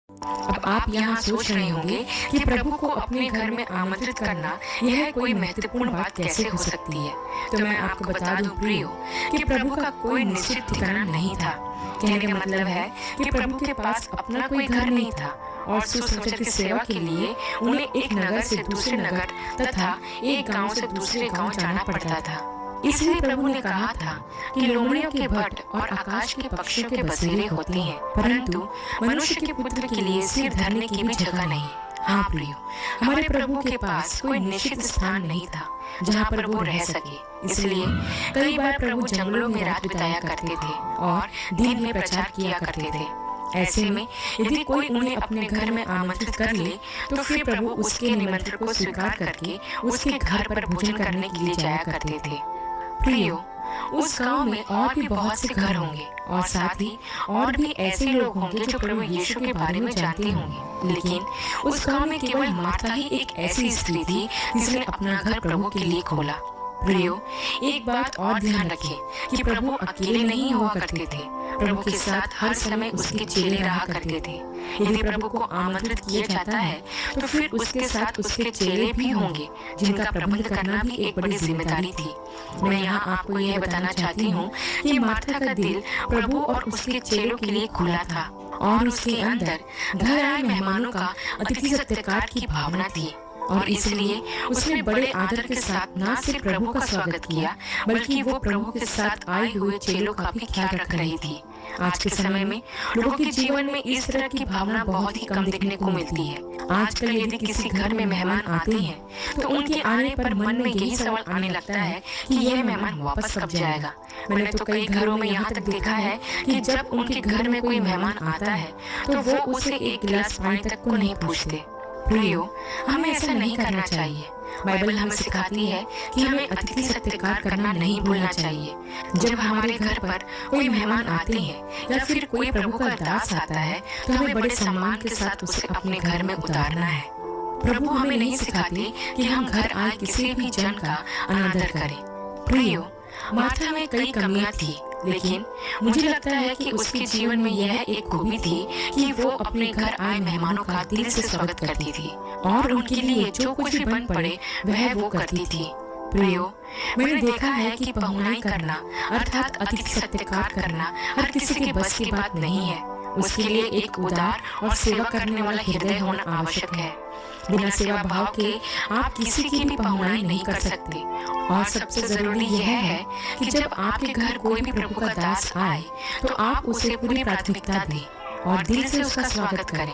अब आप यहाँ सोच रहे होंगे कि प्रभु को अपने घर में आमंत्रित करना यह कोई महत्वपूर्ण बात कैसे हो सकती है। तो मैं आपको बता दूं प्रियो कि प्रभु का कोई निश्चित ठिकाना नहीं था। कहने का मतलब है कि प्रभु के पास अपना कोई घर नहीं था और सुसमाचार की सेवा के लिए उन्हें एक नगर से दूसरे नगर तथा एक गांव से दूसरे गांव जाना पड़ता था। इसलिए प्रभु ने कहा था कि लोमड़ियों के भट्ट और आकाश के पक्षियों के बसेरे होते हैं, परंतु मनुष्य के पुत्र के लिए सिर धरने की भी जगह नहीं। हाँ प्रियो, हमारे प्रभु के पास कोई निश्चित स्थान नहीं था जहाँ पर वो रह सके। इसलिए कई बार प्रभु जंगलों में रात बिताया करते थे और दिन में प्रचार किया करते थे। ऐसे में यदि कोई उन्हें अपने घर में आमंत्रित कर ले तो फिर प्रभु उसके निमंत्रण को स्वीकार करके उसके घर पर भोजन करने के लिए जाया करते थे। प्रियो, उस गांव में और भी बहुत से घर होंगे और साथ ही और भी ऐसे लोग होंगे जो प्रभु यीशु के बारे में जानते होंगे, लेकिन उस गांव में केवल मार्था ही एक ऐसी स्त्री थी जिसने अपना घर प्रभु के लिए खोला। प्रियो, एक बात और ध्यान रखें कि प्रभु अकेले नहीं हुआ करते थे। प्रभु के साथ हर समय उसके चेले रहा करते थे। यदि प्रभु को आमंत्रित किया जाता है तो फिर उसके साथ उसके चेले भी होंगे, जिनका प्रबंध करना भी एक बड़ी जिम्मेदारी थी। मैं यहाँ आपको यह बताना चाहती हूँ कि मार्था का दिल प्रभु और उसके चेलों के लिए खुला था और उसके अंदर घर आए मेहमानों का अतिथि सत्कार की भावना थी और इसलिए उसने बड़े आदर के साथ न सिर्फ प्रभु का स्वागत किया बल्कि वो प्रभु के साथ आए हुए चेलों का भी ख्याल रख रही थी। आज के समय में लोगों के जीवन में इस तरह की भावना बहुत ही कम देखने को मिलती है। आजकल यदि किसी घर में मेहमान आते हैं तो उनके आने पर मन में यही सवाल आने लगता है कि यह मेहमान वापस कब जाएगा। मैंने तो कई घरों में यहाँ तक देखा है कि जब उनके घर में कोई मेहमान आता है तो वो उसे एक गिलास पानी तक को नहीं पूछते। प्रियो, हमें ऐसा नहीं करना चाहिए। बाइबल हमें सिखाती है कि हमें अतिथि सत्कार करना नहीं भूलना चाहिए। जब हमारे घर पर कोई मेहमान आते हैं या फिर कोई प्रभु का दास आता है तो हमें बड़े सम्मान के साथ उसे अपने घर में उतारना है। प्रभु हमें नहीं सिखाते कि हम घर आए किसी भी जन का अनादर करें। प्रियो, मार्था में कई कमियां थी, लेकिन मुझे लगता है कि उसके जीवन में यह एक खूबी थी कि वो अपने घर आए मेहमानों का दिल से स्वागत करती थी और उनके लिए जो कुछ भी बन पड़े वह वो करती थी। प्रियो, मैंने देखा है कि पहुनाई करना अर्थात अतिथि सत्कार करना हर किसी के बस की बात नहीं है। उसके लिए एक उदार और सेवा करने वाला हृदय होना आवश्यक है। बिना सेवा भाव के आप किसी की भी पहुनाई नहीं कर सकते। और सबसे जरूरी यह है कि जब आपके घर कोई भी प्रभु का दास आए तो आप उसे पूरी प्राथमिकता दें और दिल से उसका स्वागत करें।